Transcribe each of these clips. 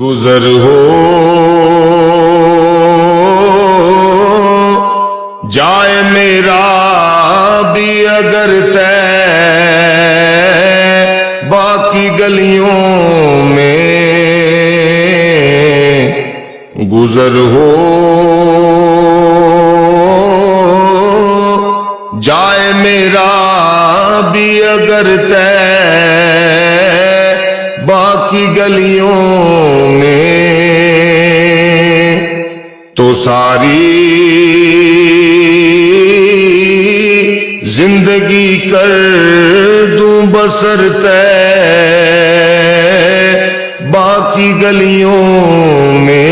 گزر ہو جائے میرا بھی اگر طے باقی گلیوں میں گزر ہو جائے میرا بھی اگر طے باقی گلیوں میں تو ساری زندگی کر دوں بسر طے باقی گلیوں میں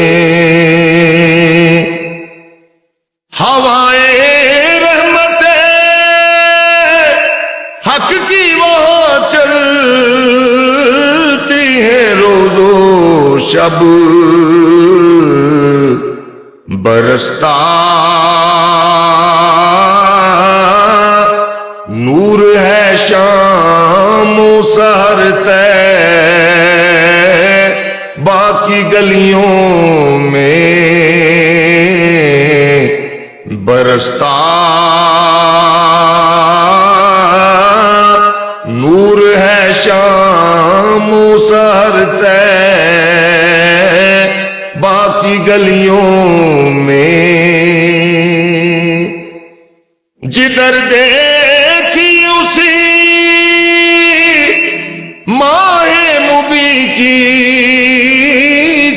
ہوائیں رحمت حق کی وہ چلتی ہیں روز و شب برستا نور ہے شام و سحر طے باقی گلیوں میں برستا نور ہے شام و سحر طے باقی گلیوں میں جدھر دیکھی اسی ماہ مبی کی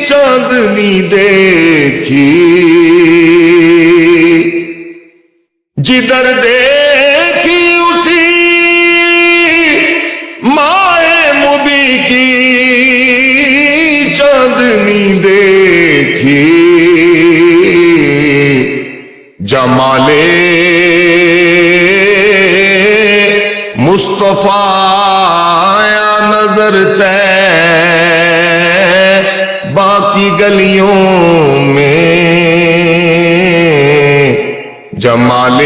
چاندنی دیکھی جدھر دیکھی اسی ماہ مبی کی چاندنی دیکھی جمال مصطفیٰ آیا نظر طے باقی گلیوں میں جمال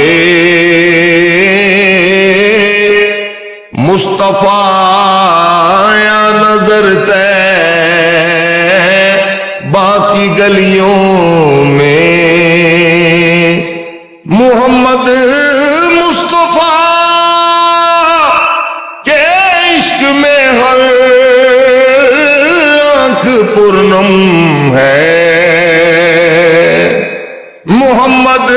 مصطفیٰ آیا نظر طے باقی گلیوں میں محمد مصطفیٰ کے عشق میں ہر آنکھ پرنم ہے محمد